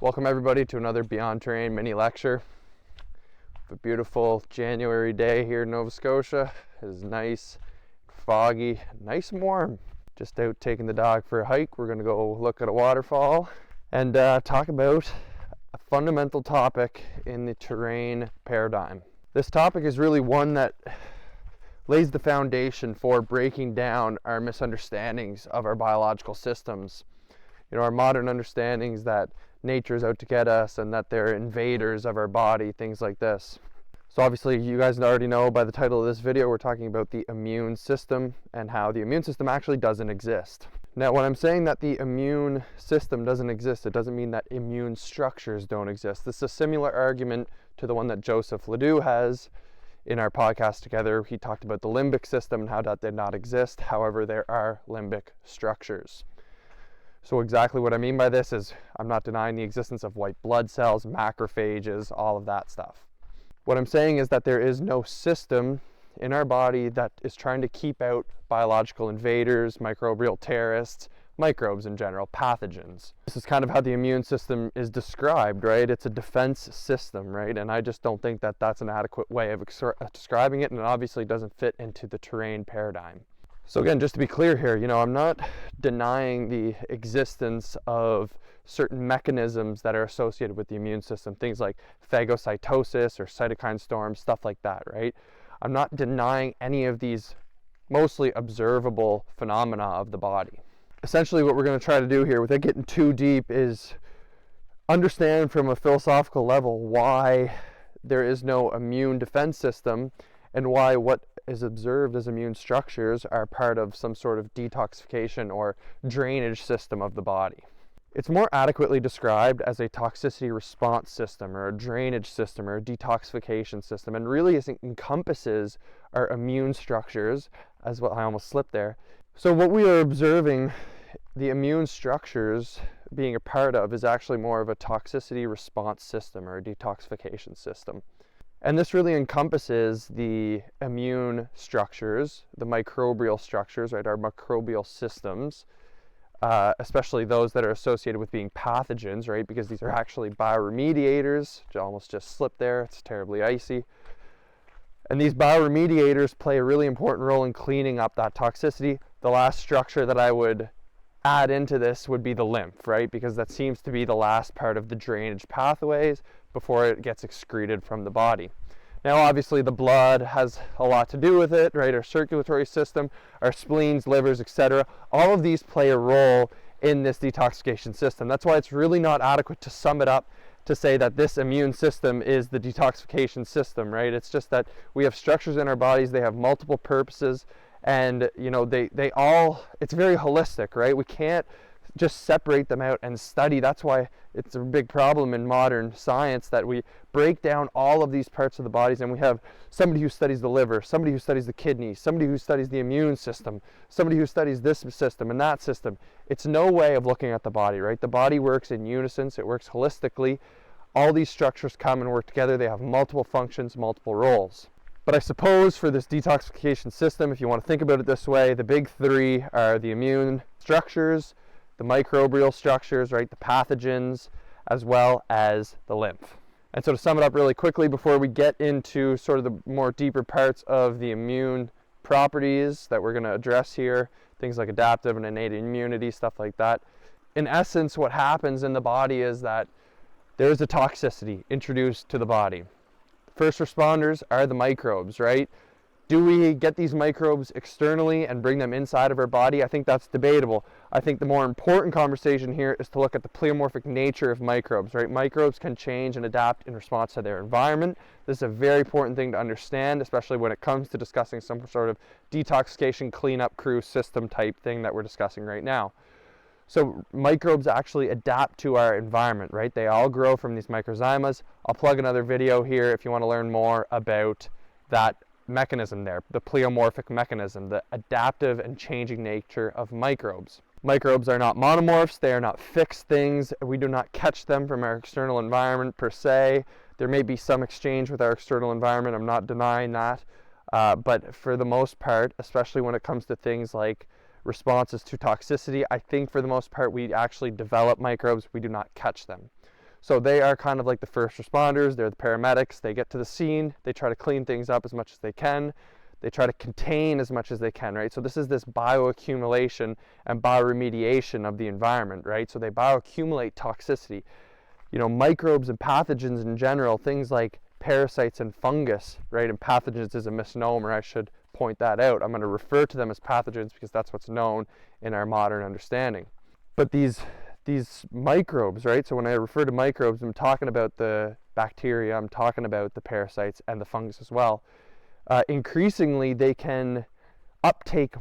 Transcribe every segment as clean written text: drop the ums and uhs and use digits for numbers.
Welcome everybody to another Beyond Terrain mini lecture. A beautiful January day here in Nova Scotia. It is nice, foggy, nice and warm. Just out taking the dog for a hike. We're going to go look at a waterfall and talk about a fundamental topic in the terrain paradigm. This topic is really one that lays the foundation for breaking down our misunderstandings of our biological systems. You know, our modern understandings that nature is out to get us and that they're invaders of our body, things like this. So obviously you guys already know by the title of this video, we're talking about the immune system and how the immune system actually doesn't exist. Now, when I'm saying that the immune system doesn't exist, it doesn't mean that immune structures don't exist. This is a similar argument to the one that Joseph Ledoux has in our podcast together. He talked about the limbic system and how that did not exist. However, there are limbic structures. So exactly what I mean by this is I'm not denying the existence of white blood cells, macrophages, all of that stuff. What I'm saying is that there is no system in our body that is trying to keep out biological invaders, microbial terrorists, microbes in general, pathogens. This is kind of how the immune system is described, right? It's a defense system, right? And I just don't think that that's an adequate way of describing it, and it obviously doesn't fit into the terrain paradigm. So again, just to be clear here, you know, I'm not denying the existence of certain mechanisms that are associated with the immune system, things like phagocytosis or cytokine storms, stuff like that, right? I'm not denying any of these mostly observable phenomena of the body. Essentially, what we're going to try to do here, without getting too deep, is understand from a philosophical level why there is no immune defense system and why what is observed as immune structures are part of some sort of detoxification or drainage system of the body. It's more adequately described as a toxicity response system or a drainage system or a detoxification system, and really it encompasses our immune structures as well. I almost slipped there. So what we are observing the immune structures being a part of is actually more of a toxicity response system or a detoxification system. And this really encompasses the immune structures, the microbial structures, right, our microbial systems, especially those that are associated with being pathogens, right, because these are actually bioremediators. I almost just slipped there, it's terribly icy. And these bioremediators play a really important role in cleaning up that toxicity. The last structure that I would add into this would be the lymph, right, because that seems to be the last part of the drainage pathways before it gets excreted from the body. Now obviously the blood has a lot to do with it, right? Our circulatory system, our spleens, livers, etc. All of these play a role in this detoxification system. That's why it's really not adequate to sum it up to say that this immune system is the detoxification system, right? It's just that we have structures in our bodies, they have multiple purposes, and you know, they all, it's very holistic, right? We can't just separate them out and study. That's why it's a big problem in modern science that we break down all of these parts of the bodies, and we have somebody who studies the liver, somebody who studies the kidneys, somebody who studies the immune system, somebody who studies this system and that system. It's no way of looking at the body, right? The body works in unison, it works holistically. All these structures come and work together. They have multiple functions, multiple roles. But I suppose for this detoxification system, if you want to think about it this way, the big three are the immune structures, the microbial structures, right, the pathogens, as well as the lymph. And so to sum it up really quickly before we get into sort of the more deeper parts of the immune properties that we're going to address here, things like adaptive and innate immunity, stuff like that. In essence, what happens in the body is that there's a toxicity introduced to the body. First responders are the microbes, right? Do we get these microbes externally and bring them inside of our body? I think that's debatable. I think the more important conversation here is to look at the pleomorphic nature of microbes, right? Microbes can change and adapt in response to their environment. This is a very important thing to understand, especially when it comes to discussing some sort of detoxification cleanup crew system type thing that we're discussing right now. So microbes actually adapt to our environment, right? They all grow from these microzymas. I'll plug another video here if you want to learn more about that mechanism there, the pleomorphic mechanism, the adaptive and changing nature of microbes. Microbes are not monomorphs, they are not fixed things. We do not catch them from our external environment per se. There may be some exchange with our external environment, I'm not denying that, but for the most part, especially when it comes to things like responses to toxicity, I think for the most part we actually develop microbes, we do not catch them. So they are kind of like the first responders. They're the paramedics. They get to the scene. They try to clean things up as much as they can. They try to contain as much as they can, right? So this is this bioaccumulation and bioremediation of the environment, right? So they bioaccumulate toxicity. You know, microbes and pathogens in general, things like parasites and fungus, right? And pathogens is a misnomer. I should point that out. I'm going to refer to them as pathogens because that's what's known in our modern understanding. But these microbes, right? So when I refer to microbes, I'm talking about the bacteria, I'm talking about the parasites and the fungus as well. Increasingly, they can uptake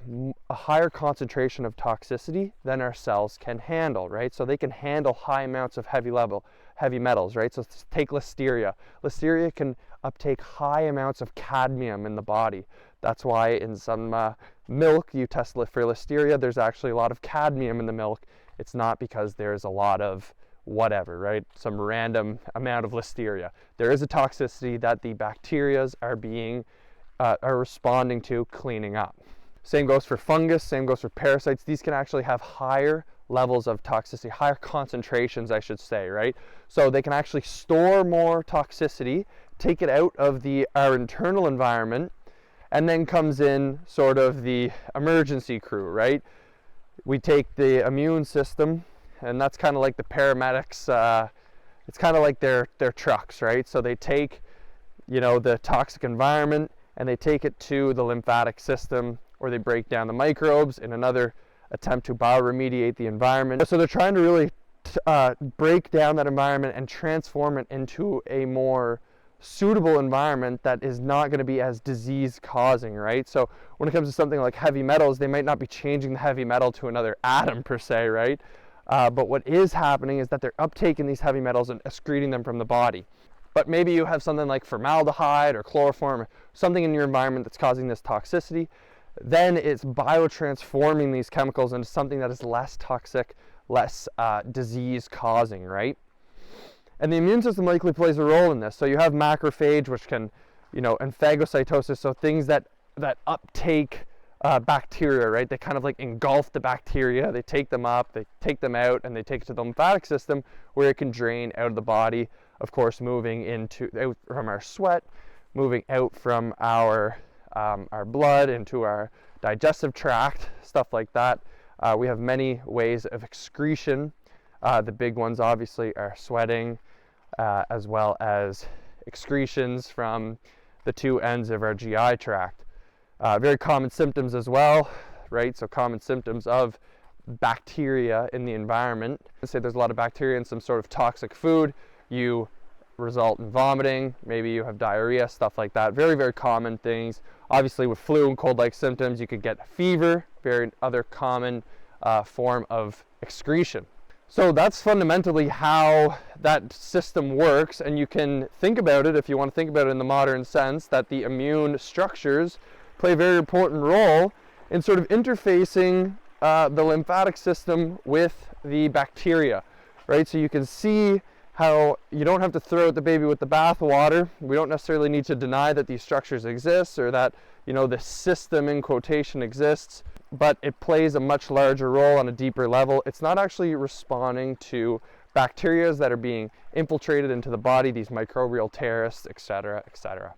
a higher concentration of toxicity than our cells can handle, right? So they can handle high amounts of heavy metals, right? So take listeria. Listeria can uptake high amounts of cadmium in the body. That's why in some milk you test for listeria. There's actually a lot of cadmium in the milk. It's not because there's a lot of whatever, right? Some random amount of listeria. There is a toxicity that the bacteria are responding to cleaning up. Same goes for fungus, same goes for parasites. These can actually have higher levels of toxicity, higher concentrations, I should say, right? So they can actually store more toxicity, take it out of our internal environment, and then comes in sort of the emergency crew, right? We take the immune system, and that's kind of like the paramedics. It's kind of like their trucks, right? So they take, you know, the toxic environment, and they take it to the lymphatic system, or they break down the microbes in another attempt to bioremediate the environment. So they're trying to really break down that environment and transform it into a more suitable environment that is not going to be as disease causing, right? So when it comes to something like heavy metals, they might not be changing the heavy metal to another atom per se, right? But what is happening is that they're uptaking these heavy metals and excreting them from the body. But maybe you have something like formaldehyde or chloroform, or something in your environment that's causing this toxicity. Then it's biotransforming these chemicals into something that is less toxic, less disease causing, right? And the immune system likely plays a role in this. So you have macrophage, which can, you know, and phagocytosis, so things that uptake bacteria, right? They kind of like engulf the bacteria, they take them up, they take them out, and they take it to the lymphatic system where it can drain out of the body, of course, moving out from our sweat, moving out from our blood into our digestive tract, stuff like that. We have many ways of excretion. The big ones obviously are sweating, as well as excretions from the two ends of our GI tract. Very common symptoms as well, right? So common symptoms of bacteria in the environment. Let's say there's a lot of bacteria in some sort of toxic food. You result in vomiting, maybe you have diarrhea, stuff like that. Very, very common things. Obviously with flu and cold-like symptoms, you could get fever, very other common form of excretion. So that's fundamentally how that system works, and you can think about it, if you want to think about it in the modern sense, that the immune structures play a very important role in sort of interfacing the lymphatic system with the bacteria, right? So you can see how you don't have to throw out the baby with the bathwater. We don't necessarily need to deny that these structures exist, or that, you know, the system in quotation exists, but it plays a much larger role on a deeper level. It's not actually responding to bacteria that are being infiltrated into the body, these microbial terrorists, etc., etc.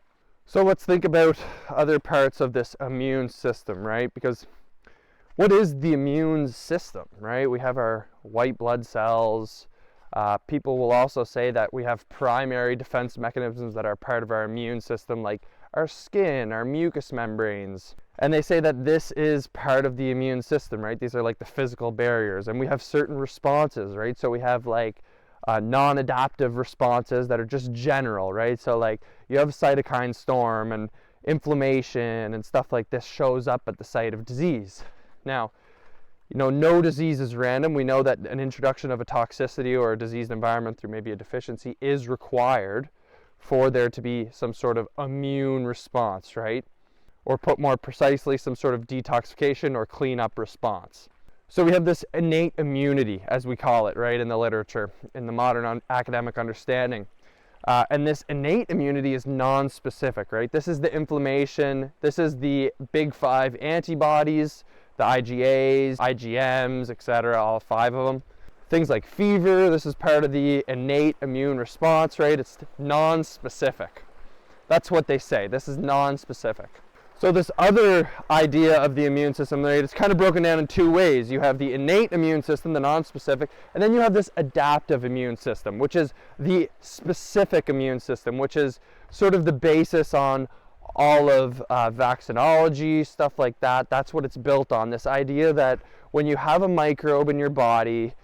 So let's think about other parts of this immune system, right? Because what is the immune system, right? We have our white blood cells. People will also say that we have primary defense mechanisms that are part of our immune system, like our skin, our mucous membranes. And they say that this is part of the immune system, right? These are like the physical barriers. And we have certain responses, right? So we have like non-adaptive responses that are just general, right? So like you have cytokine storm, and inflammation and stuff like this shows up at the site of disease. Now, you know, no disease is random. We know that an introduction of a toxicity or a diseased environment through maybe a deficiency is required for there to be some sort of immune response, right? Or put more precisely, some sort of detoxification or cleanup response. So we have this innate immunity, as we call it, right, in the literature, in the modern academic understanding. And this innate immunity is non-specific, right? This is the inflammation, this is the big five antibodies, the IgAs, IgMs, etc., all five of them. things like fever. This is part of the innate immune response, right? It's non-specific. That's what they say. This is non-specific. So this other idea of the immune system, right, it's kind of broken down in two ways. You have the innate immune system, the non-specific, and then you have this adaptive immune system, which is the specific immune system, which is sort of the basis on all of vaccinology, stuff like that. That's what it's built on, this idea that when you have a microbe in your body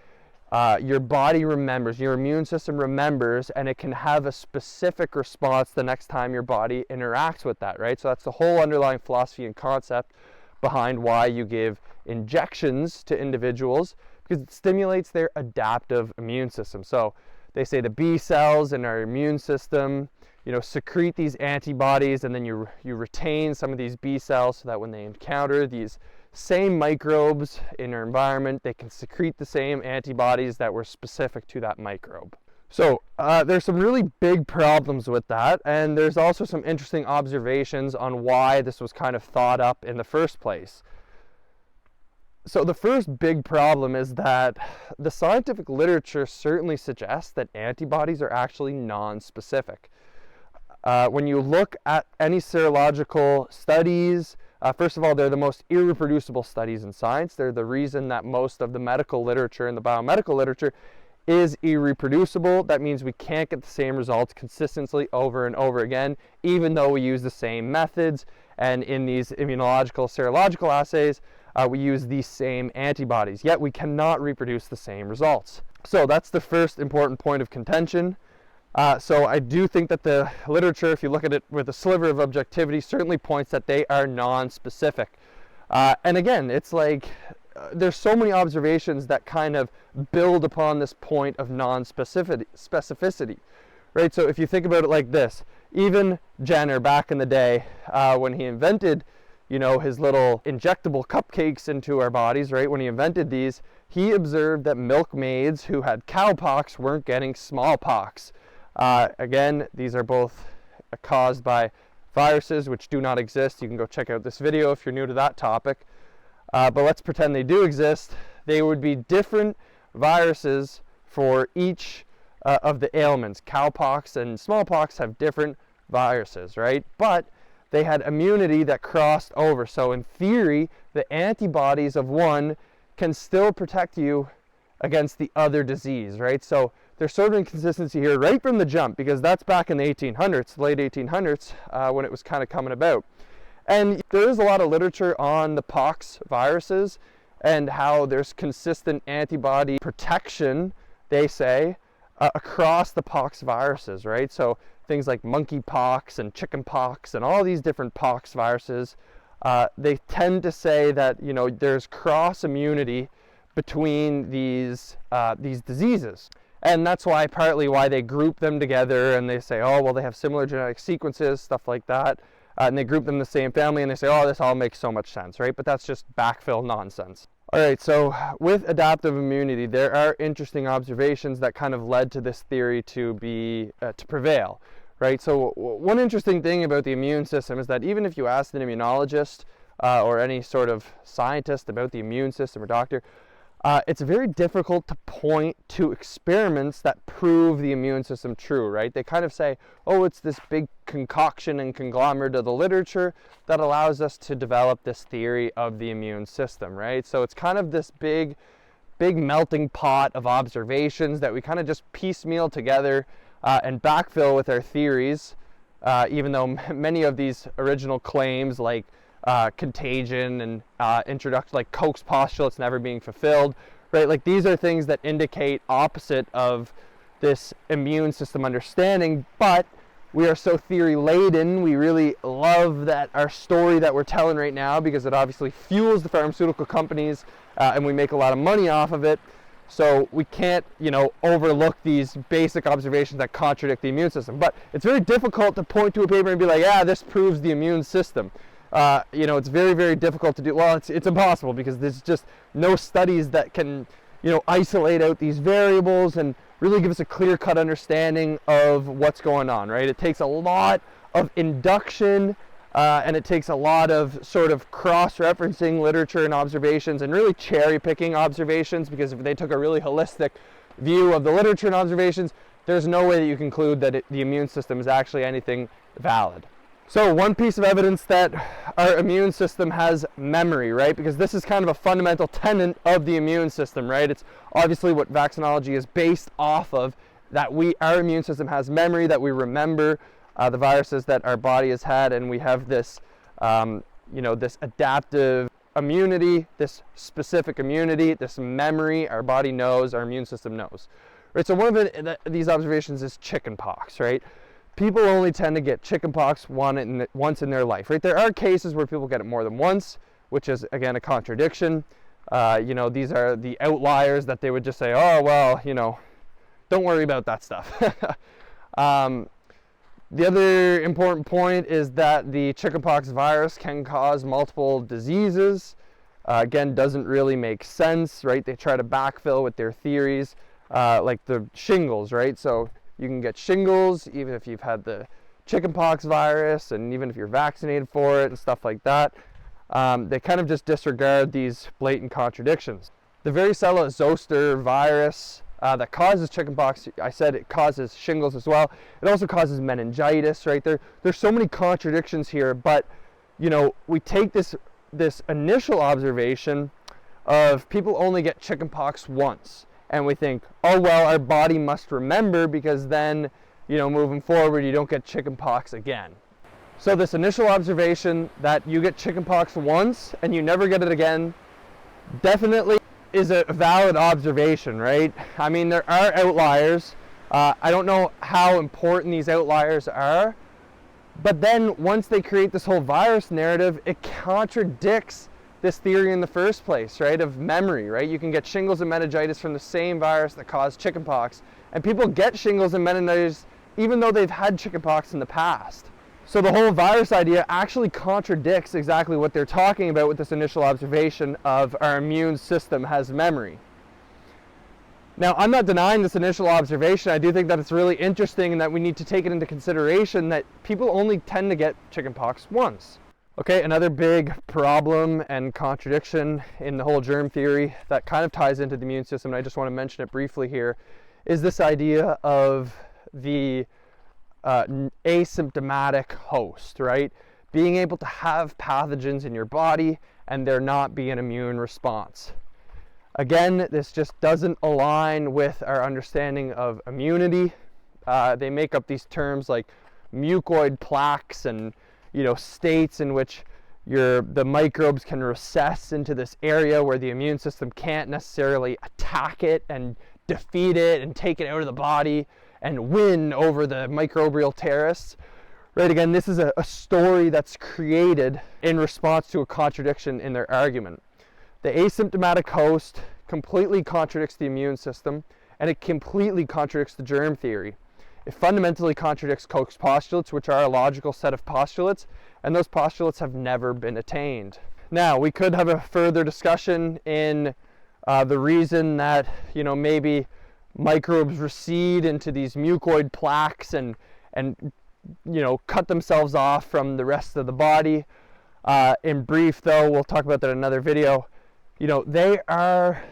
remembers, your immune system remembers, and it can have a specific response the next time your body interacts with that, right? So that's the whole underlying philosophy and concept behind why you give injections to individuals, because it stimulates their adaptive immune system. So they say the B cells in our immune system, secrete these antibodies, and then you retain some of these B cells so that when they encounter these same microbes in our environment, they can secrete the same antibodies that were specific to that microbe. So there's some really big problems with that, and there's also some interesting observations on why this was kind of thought up in the first place. So the first big problem is that the scientific literature certainly suggests that antibodies are actually non-specific. When you look at any serological studies, first of all, they're the most irreproducible studies in science. They're the reason that most of the medical literature and the biomedical literature is irreproducible. That means we can't get the same results consistently over and over again, even though we use the same methods. And in these immunological serological assays, we use these same antibodies, yet we cannot reproduce the same results. So that's the first important point of contention. So I do think that the literature, if you look at it with a sliver of objectivity, certainly points that they are non-specific. And again, it's like there's so many observations that kind of build upon this point of non-specificity, right? So if you think about it like this, even Jenner back in the day, when he invented, his little injectable cupcakes into our bodies, right? When he invented these, he observed that milkmaids who had cowpox weren't getting smallpox. Again, these are both caused by viruses which do not exist. You can go check out this video if you're new to that topic. But let's pretend they do exist. They would be different viruses for each of the ailments. Cowpox and smallpox have different viruses, right? But they had immunity that crossed over. So in theory, the antibodies of one can still protect you against the other disease, right? So there's sort of inconsistency here right from the jump, because that's back in the 1800s, late 1800s, when it was kind of coming about. And there is a lot of literature on the pox viruses and how there's consistent antibody protection, they say, across the pox viruses, right? So things like monkeypox and chickenpox and all these different pox viruses, they tend to say that, there's cross immunity between these diseases. And that's partly why they group them together, and they say, oh, well, they have similar genetic sequences, stuff like that. And they group them in the same family, and they say, oh, this all makes so much sense, right? But that's just backfill nonsense. All right, so with adaptive immunity, there are interesting observations that kind of led to this theory to prevail, right? So one interesting thing about the immune system is that even if you ask an immunologist or any sort of scientist about the immune system or doctor, it's very difficult to point to experiments that prove the immune system true, right? They kind of say, oh, it's this big concoction and conglomerate of the literature that allows us to develop this theory of the immune system, right? So it's kind of this big melting pot of observations that we kind of just piecemeal together and backfill with our theories, even though many of these original claims, like contagion and introduction, like Koch's postulates never being fulfilled, right? Like these are things that indicate opposite of this immune system understanding, but we are so theory laden. We really love that our story that we're telling right now, because it obviously fuels the pharmaceutical companies and we make a lot of money off of it. So we can't, overlook these basic observations that contradict the immune system. But it's very difficult to point to a paper and be like, yeah, this proves the immune system. It's very, very difficult to do. Well, it's impossible, because there's just no studies that can, isolate out these variables and really give us a clear-cut understanding of what's going on, right? It takes a lot of induction And it takes a lot of sort of cross-referencing literature and observations and really cherry-picking observations, because if they took a really holistic view of the literature and observations, there's no way that you conclude that the immune system is actually anything valid. So one piece of evidence that our immune system has memory, right? Because this is kind of a fundamental tenet of the immune system, right? It's obviously what vaccinology is based off of, that our immune system has memory, that we remember the viruses that our body has had, and we have this, this adaptive immunity, this specific immunity, this memory our body knows, our immune system knows. Right, so one of these observations is chickenpox, right? People only tend to get chickenpox once in their life, right? There are cases where people get it more than once, which is, again, a contradiction. These are the outliers that they would just say, oh, well, don't worry about that stuff. The other important point is that the chickenpox virus can cause multiple diseases. Again, doesn't really make sense, right? They try to backfill with their theories, like the shingles, right? So you can get shingles even if you've had the chickenpox virus, and even if you're vaccinated for it and stuff like that. They kind of just disregard these blatant contradictions. The varicella zoster virus that causes chickenpox, I said it causes shingles as well. It also causes meningitis, right? There's so many contradictions here, but we take this initial observation of people only get chickenpox once, and we think, oh well, our body must remember, because then moving forward you don't get chickenpox again. So this initial observation that you get chickenpox once and you never get it again definitely is a valid observation, right? I mean, there are outliers. I don't know how important these outliers are, but then once they create this whole virus narrative, it contradicts this theory in the first place, right, of memory, right? You can get shingles and meningitis from the same virus that caused chickenpox, and people get shingles and meningitis even though they've had chickenpox in the past. So the whole virus idea actually contradicts exactly what they're talking about with this initial observation of our immune system has memory. Now, I'm not denying this initial observation. I do think that it's really interesting, and that we need to take it into consideration that people only tend to get chickenpox once. Okay, another big problem and contradiction in the whole germ theory that kind of ties into the immune system, and I just want to mention it briefly here, is this idea of the asymptomatic host, right? Being able to have pathogens in your body and there not be an immune response. Again, this just doesn't align with our understanding of immunity. They make up these terms like mucoid plaques and states in which the microbes can recess into this area where the immune system can't necessarily attack it and defeat it and take it out of the body and win over the microbial terrorists. Right, again, this is a story that's created in response to a contradiction in their argument. The asymptomatic host completely contradicts the immune system, and it completely contradicts the germ theory. It fundamentally contradicts Koch's postulates, which are a logical set of postulates, and those postulates have never been attained. Now, we could have a further discussion in the reason that, maybe microbes recede into these mucoid plaques and cut themselves off from the rest of the body. In brief, though, we'll talk about that in another video. They are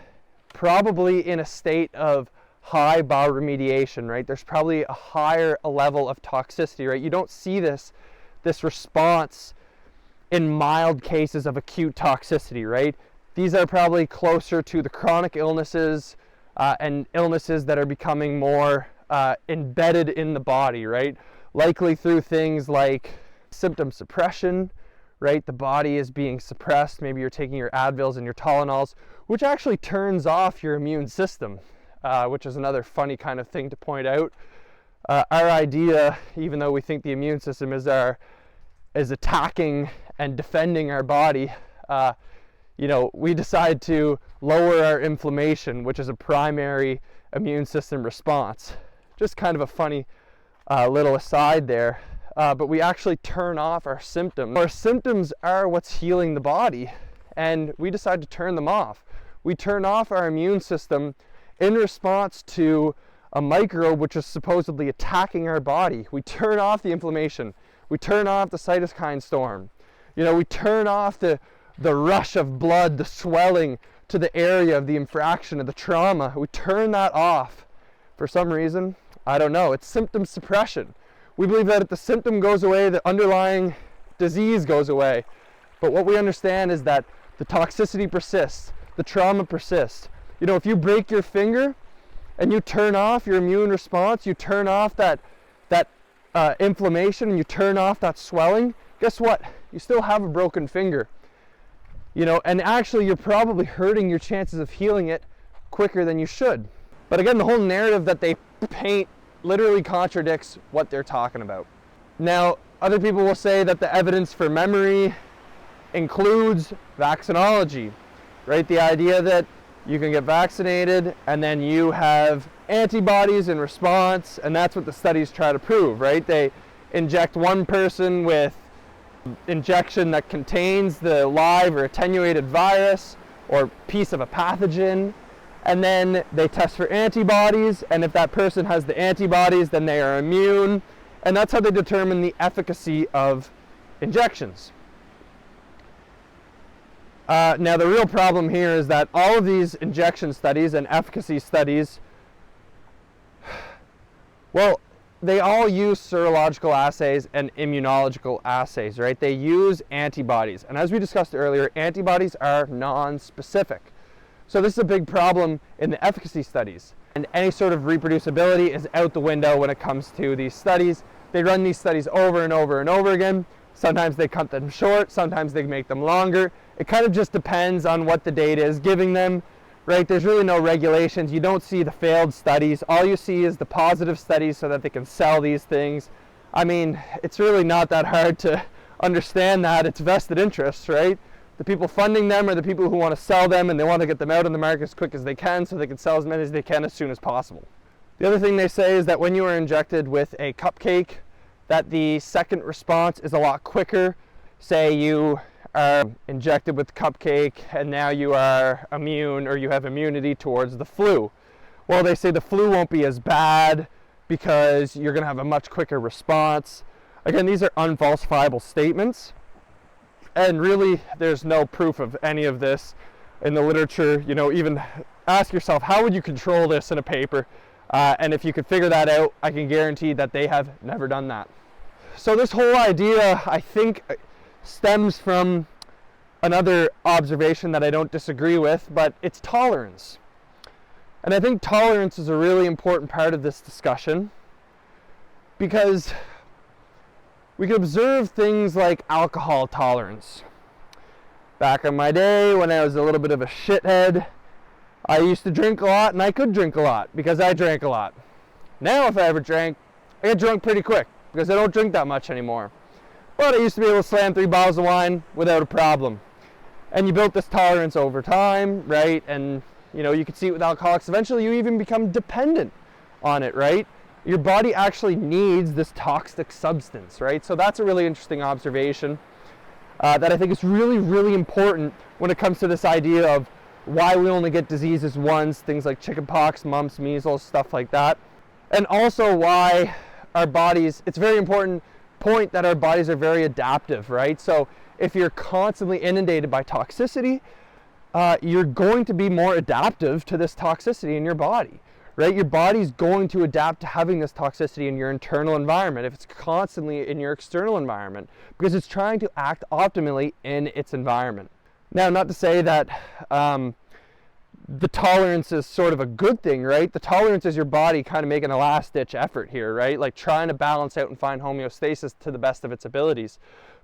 probably in a state of high bioremediation, right? There's probably a higher level of toxicity, right? You don't see this response in mild cases of acute toxicity, right? These are probably closer to the chronic illnesses and illnesses that are becoming more embedded in the body, right? Likely through things like symptom suppression, right? The body is being suppressed. Maybe you're taking your Advils and your Tylenols, which actually turns off your immune system, which is another funny kind of thing to point out. Our idea, even though we think the immune system is attacking and defending our body, we decide to lower our inflammation, which is a primary immune system response. Just kind of a funny little aside there. But we actually turn off our symptoms. Our symptoms are what's healing the body, and we decide to turn them off. We turn off our immune system in response to a microbe which is supposedly attacking our body. We turn off the inflammation. We turn off the cytokine storm. You know, we turn off the rush of blood, the swelling to the area of the infraction, of the trauma. We turn that off. For some reason, I don't know, it's symptom suppression. We believe that if the symptom goes away, the underlying disease goes away. But what we understand is that the toxicity persists, the trauma persists. You know, if you break your finger and you turn off your immune response, you turn off that inflammation, and you turn off that swelling, guess what? You still have a broken finger. You know, and actually you're probably hurting your chances of healing it quicker than you should. But again, the whole narrative that they paint literally contradicts what they're talking about. Now, other people will say that the evidence for memory includes vaccinology, right? The idea that you can get vaccinated and then you have antibodies in response, and that's what the studies try to prove, right? They inject one person with injection that contains the live or attenuated virus or piece of a pathogen, and then they test for antibodies, and if that person has the antibodies, then they are immune, and that's how they determine the efficacy of injections. Now the real problem here is that all of these injection studies and efficacy studies, well, they all use serological assays and immunological assays, right? They use antibodies, and as we discussed earlier, antibodies are non-specific. So this is a big problem in the efficacy studies, and any sort of reproducibility is out the window when it comes to these studies. They run these studies over and over and over again. Sometimes they cut them short, sometimes they make them longer. It kind of just depends on what the data is giving them, right? There's really no regulations. You don't see the failed studies. All you see is the positive studies so that they can sell these things. I mean, it's really not that hard to understand that. It's vested interests, right? The people funding them are the people who want to sell them, and they want to get them out on the market as quick as they can so they can sell as many as they can as soon as possible. The other thing they say is that when you are injected with a cupcake, that the second response is a lot quicker. Say you are injected with cupcake and now you are immune, or you have immunity towards the flu. Well, they say the flu won't be as bad because you're going to have a much quicker response. Again, these are unfalsifiable statements, and really there's no proof of any of this in the literature. You know, even ask yourself, how would you control this in a paper? And if you could figure that out, I can guarantee that they have never done that. So this whole idea, I think, stems from another observation that I don't disagree with, but it's tolerance. And I think tolerance is a really important part of this discussion, because we can observe things like alcohol tolerance. Back in my day, when I was a little bit of a shithead, I used to drink a lot, and I could drink a lot because I drank a lot. Now, if I ever drank, I get drunk pretty quick because I don't drink that much anymore. But I used to be able to slam 3 bottles of wine without a problem. And you built this tolerance over time, right? And you know, you can see it with alcoholics. Eventually, you even become dependent on it, right? Your body actually needs this toxic substance, right? So that's a really interesting observation that I think is really, really important when it comes to this idea of why we only get diseases once, things like chickenpox, mumps, measles, stuff like that. And also why our bodies, it's a very important point that our bodies are very adaptive, right? So if you're constantly inundated by toxicity, you're going to be more adaptive to this toxicity in your body, right? Your body's going to adapt to having this toxicity in your internal environment if it's constantly in your external environment, because it's trying to act optimally in its environment. Now, not to say that the tolerance is sort of a good thing, right? The tolerance is your body kind of making a last-ditch effort here, right? Like trying to balance out and find homeostasis to the best of its abilities.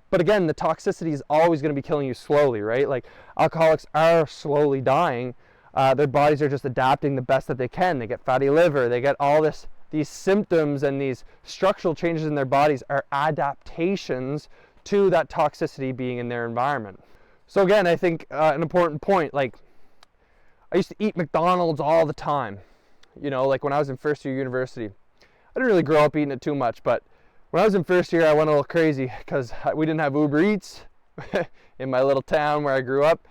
But again, the toxicity is always going to be killing you slowly, right? Like alcoholics are slowly dying. Their bodies are just adapting the best that they can. They get fatty liver, they get all these symptoms, and these structural changes in their bodies are adaptations to that toxicity being in their environment. So again, I think an important point, like I used to eat McDonald's all the time. You know, like when I was in first year university. I didn't really grow up eating it too much, but when I was in first year, I went a little crazy because we didn't have Uber Eats in my little town where I grew up.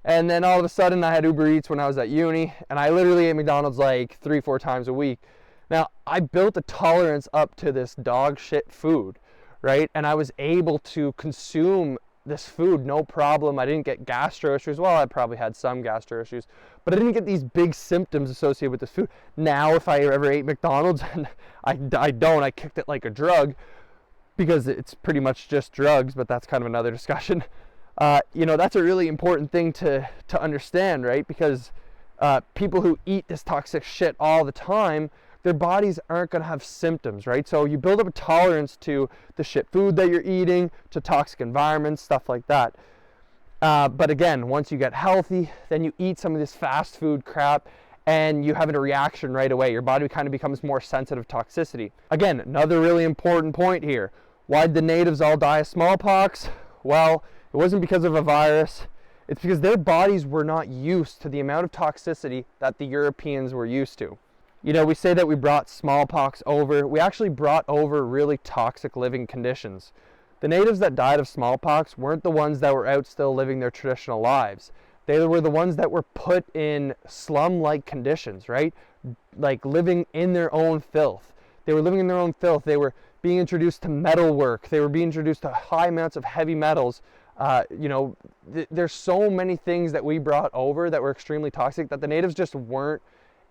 And then all of a sudden I had Uber Eats when I was at uni, and I literally ate McDonald's like 3-4 times a week. Now, I built a tolerance up to this dog shit food, right? And I was able to consume this food, no problem. I didn't get gastro issues. Well, I probably had some gastro issues, but I didn't get these big symptoms associated with this food. Now, if I ever ate McDonald's, and I kicked it like a drug, because it's pretty much just drugs, but that's kind of another discussion. You know, that's a really important thing to understand, right? Because people who eat this toxic shit all the time, their bodies aren't going to have symptoms, right? So you build up a tolerance to the shit food that you're eating, to toxic environments, stuff like that. But again, once you get healthy, then you eat some of this fast food crap and you have a reaction right away. Your body kind of becomes more sensitive to toxicity. Again, another really important point here. Why'd the natives all die of smallpox? Well, it wasn't because of a virus. It's because their bodies were not used to the amount of toxicity that the Europeans were used to. You know, we say that we brought smallpox over. We actually brought over really toxic living conditions. The natives that died of smallpox weren't the ones that were out still living their traditional lives. They were the ones that were put in slum-like conditions, right? Like living in their own filth. They were living in their own filth. They were being introduced to metal work. They were being introduced to high amounts of heavy metals. You know, there's so many things that we brought over that were extremely toxic that the natives just weren't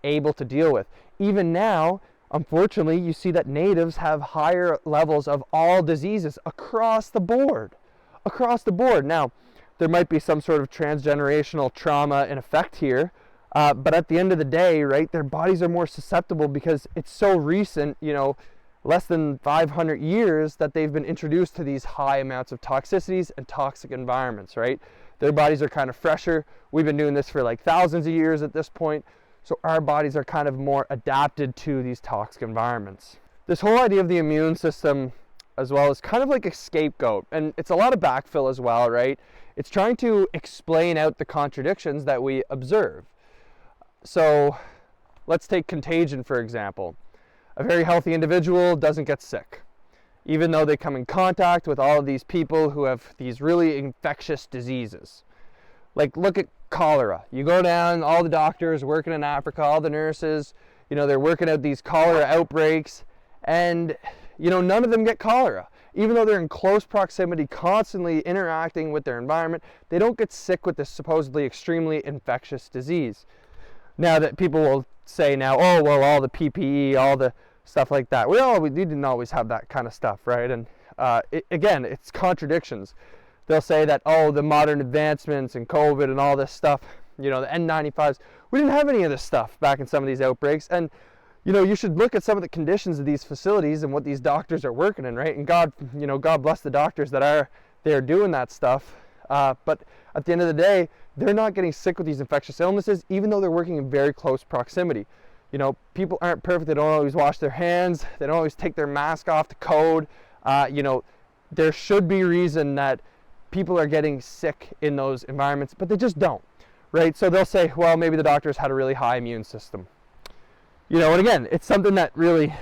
able to deal with. Even now, unfortunately, you see that natives have higher levels of all diseases across the board. Across the board. Now, there might be some sort of transgenerational trauma in effect here, but at the end of the day, right, their bodies are more susceptible because it's so recent, you know, less than 500 years that they've been introduced to these high amounts of toxicities and toxic environments, right? Their bodies are kind of fresher. We've been doing this for like thousands of years at this point. So our bodies are kind of more adapted to these toxic environments. This whole idea of the immune system as well is kind of like a scapegoat, and it's a lot of backfill as well, right? It's trying to explain out the contradictions that we observe. So let's take contagion, for example. A very healthy individual doesn't get sick, even though they come in contact with all of these people who have these really infectious diseases. Like, look at cholera. You go down, all the doctors working in Africa, all the nurses, you know, they're working out these cholera outbreaks, and, you know, none of them get cholera. Even though they're in close proximity, constantly interacting with their environment, they don't get sick with this supposedly extremely infectious disease. Now that people will say now, oh, well, all the PPE, all the stuff like that. We didn't always have that kind of stuff, right? And again, it's contradictions. They'll say that, oh, the modern advancements and COVID and all this stuff, you know, the N95s, we didn't have any of this stuff back in some of these outbreaks. And, you know, you should look at some of the conditions of these facilities and what these doctors are working in, right? And God, you know, God bless the doctors that are there doing that stuff. But at the end of the day, they're not getting sick with these infectious illnesses, even though they're working in very close proximity. You know, people aren't perfect. They don't always wash their hands. They don't always take their mask off to code. You know, there should be reason that people are getting sick in those environments, but they just don't, right? So they'll say, well, maybe the doctors had a really high immune system. You know, and again, it's something that really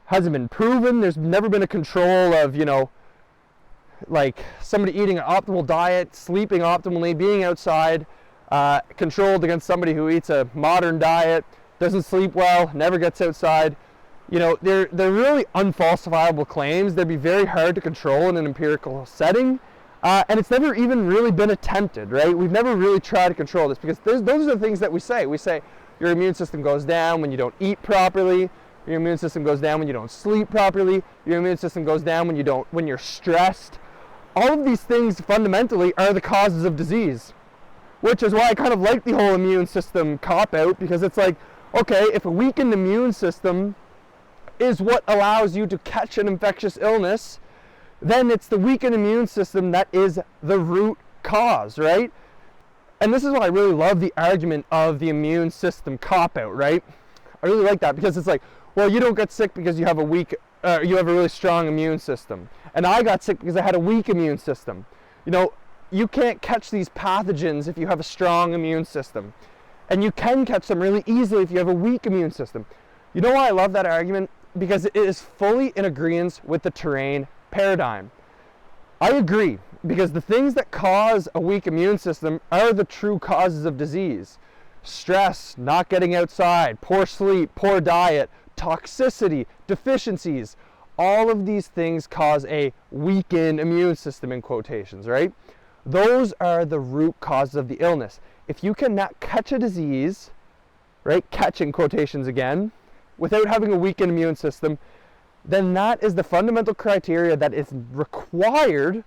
hasn't been proven. There's never been a control of, you know, like somebody eating an optimal diet, sleeping optimally, being outside, controlled against somebody who eats a modern diet, doesn't sleep well, never gets outside. You know, they're really unfalsifiable claims. They'd be very hard to control in an empirical setting, and it's never even really been attempted, right? We've never really tried to control this because those are the things that we say. We say your immune system goes down when you don't eat properly. Your immune system goes down when you don't sleep properly. Your immune system goes down when you're stressed. All of these things fundamentally are the causes of disease, which is why I kind of like the whole immune system cop-out, because it's like, okay, if a weakened immune system is what allows you to catch an infectious illness, then it's the weakened immune system that is the root cause, right? And this is why I really love the argument of the immune system cop-out, right? I really like that because it's like, well, you don't get sick because you have a really strong immune system. And I got sick because I had a weak immune system. You know, you can't catch these pathogens if you have a strong immune system. And you can catch them really easily if you have a weak immune system. You know why I love that argument? Because it is fully in agreement with the terrain paradigm. I agree, because the things that cause a weak immune system are the true causes of disease. Stress, not getting outside, poor sleep, poor diet, toxicity, deficiencies. all of these things cause a weakened immune system in quotations, right? Those are the root causes of the illness. If you cannot catch a disease, right, catch in quotations again, without having a weakened immune system, then that is the fundamental criteria that is required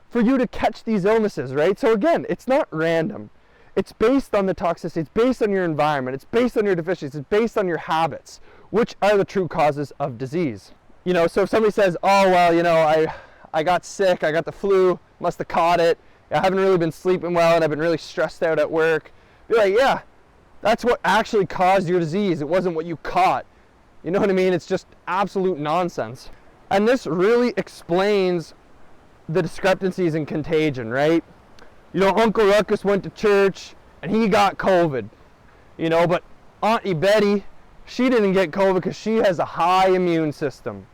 for you to catch these illnesses, right? So again, it's not random. It's based on the toxicity, it's based on your environment, it's based on your deficiencies, it's based on your habits, which are the true causes of disease. You know, so if somebody says, oh, well, you know, I got sick, I got the flu, must have caught it, I haven't really been sleeping well, and I've been really stressed out at work. Be like, yeah, that's what actually caused your disease. It wasn't what you caught. You know what I mean? It's just absolute nonsense. And this really explains the discrepancies in contagion, right? You know, Uncle Ruckus went to church and he got COVID, you know, but Auntie Betty, she didn't get COVID because she has a high immune system.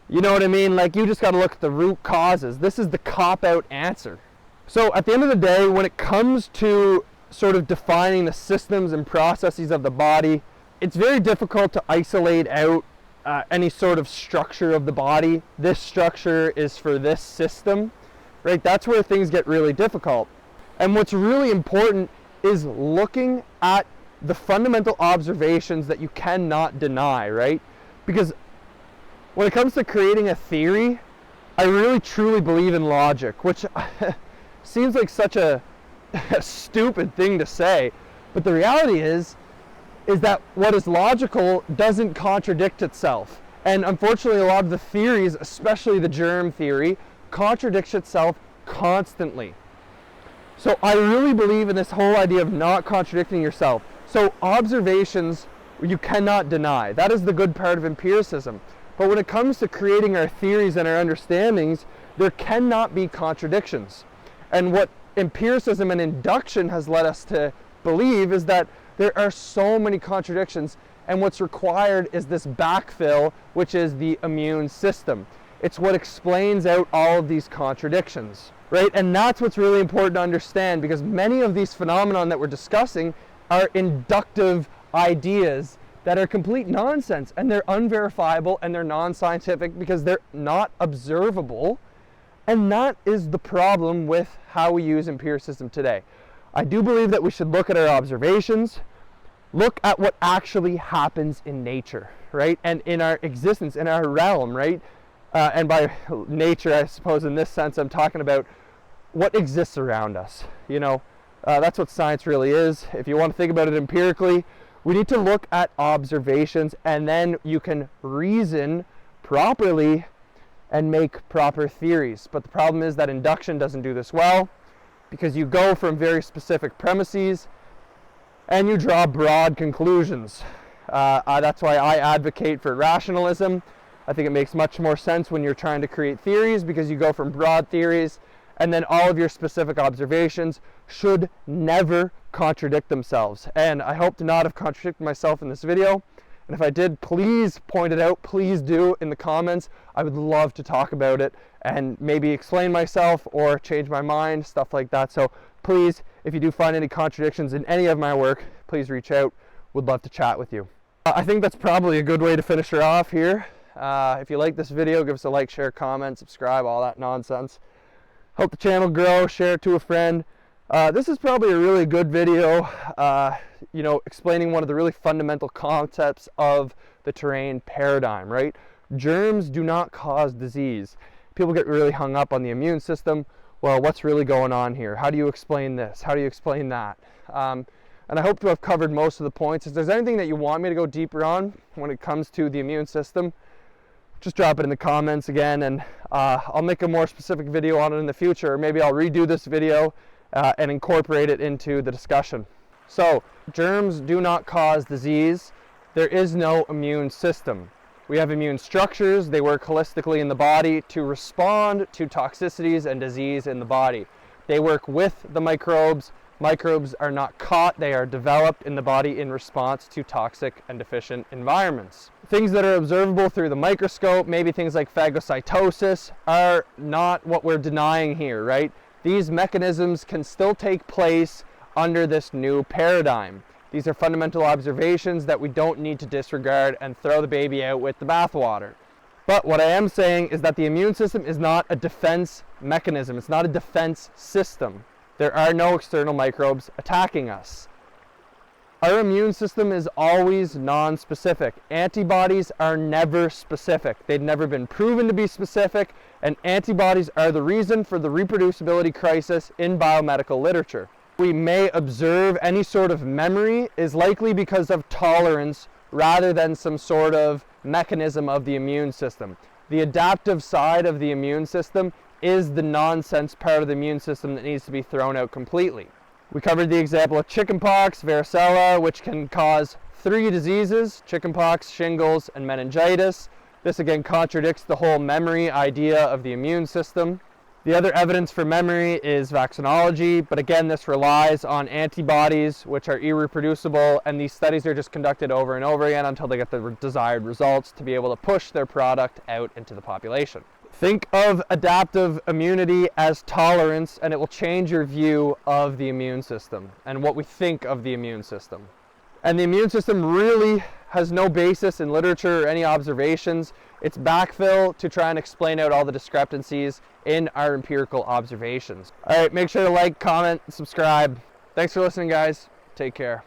You know what I mean? Like, you just got to look at the root causes. This is the cop-out answer. So at the end of the day, when it comes to sort of defining the systems and processes of the body, it's very difficult to isolate out any sort of structure of the body. This structure is for this system, right? That's where things get really difficult. And what's really important is looking at the fundamental observations that you cannot deny, right? Because when it comes to creating a theory, I really truly believe in logic, which seems like such a stupid thing to say, but the reality is that what is logical doesn't contradict itself. And unfortunately, a lot of the theories, especially the germ theory, contradicts itself constantly. So I really believe in this whole idea of not contradicting yourself. So observations you cannot deny. That is the good part of empiricism. But when it comes to creating our theories and our understandings, there cannot be contradictions. And what empiricism and induction has led us to believe is that there are so many contradictions, and what's required is this backfill, which is the immune system. It's what explains out all of these contradictions, right? And that's what's really important to understand, because many of these phenomena that we're discussing are inductive ideas that are complete nonsense, and they're unverifiable and they're non-scientific because they're not observable. And that is the problem with how we use empiricism today. I do believe that we should look at our observations, look at what actually happens in nature, right? And in our existence, in our realm, right? And by nature, I suppose in this sense, I'm talking about what exists around us. You know, that's what science really is. If you want to think about it empirically, we need to look at observations, and then you can reason properly and make proper theories. But the problem is that induction doesn't do this well, because you go from very specific premises and you draw broad conclusions. That's why I advocate for rationalism. I think it makes much more sense when you're trying to create theories, because you go from broad theories and then all of your specific observations should never contradict themselves. And I hope to not have contradicted myself in this video. And if I did, please point it out. Please do in the comments. I would love to talk about it and maybe explain myself or change my mind, stuff like that. So please, if you do find any contradictions in any of my work, please reach out. Would love to chat with you. I think that's probably a good way to finish her off here. If you like this video, give us a like, share, comment, subscribe, all that nonsense. Help the channel grow, share it to a friend. This is probably a really good video, you know, explaining one of the really fundamental concepts of the terrain paradigm, right? Germs do not cause disease. People get really hung up on the immune system. Well, what's really going on here? How do you explain this? How do you explain that? And I hope to have covered most of the points. If there's anything that you want me to go deeper on when it comes to the immune system, just drop it in the comments again, and I'll make a more specific video on it in the future. Or maybe I'll redo this video and incorporate it into the discussion. So, germs do not cause disease. There is no immune system. We have immune structures. They work holistically in the body to respond to toxicities and disease in the body. They work with the microbes. Microbes are not caught, they are developed in the body in response to toxic and deficient environments. Things that are observable through the microscope, maybe things like phagocytosis, are not what we're denying here, right? These mechanisms can still take place under this new paradigm. These are fundamental observations that we don't need to disregard and throw the baby out with the bathwater. But what I am saying is that the immune system is not a defense mechanism. It's not a defense system. There are no external microbes attacking us. Our immune system is always non-specific. Antibodies are never specific. They've never been proven to be specific, and antibodies are the reason for the reproducibility crisis in biomedical literature. We may observe any sort of memory is likely because of tolerance rather than some sort of mechanism of the immune system. The adaptive side of the immune system is the nonsense part of the immune system that needs to be thrown out completely. We covered the example of chickenpox, varicella, which can cause 3 diseases: chickenpox, shingles, and meningitis. This again contradicts the whole memory idea of the immune system. The other evidence for memory is vaccinology, but again, this relies on antibodies, which are irreproducible, and these studies are just conducted over and over again until they get the desired results to be able to push their product out into the population. Think of adaptive immunity as tolerance, and it will change your view of the immune system and what we think of the immune system. And the immune system really has no basis in literature or any observations. It's backfill to try and explain out all the discrepancies in our empirical observations. All right, make sure to like, comment, subscribe. Thanks for listening, guys. Take care.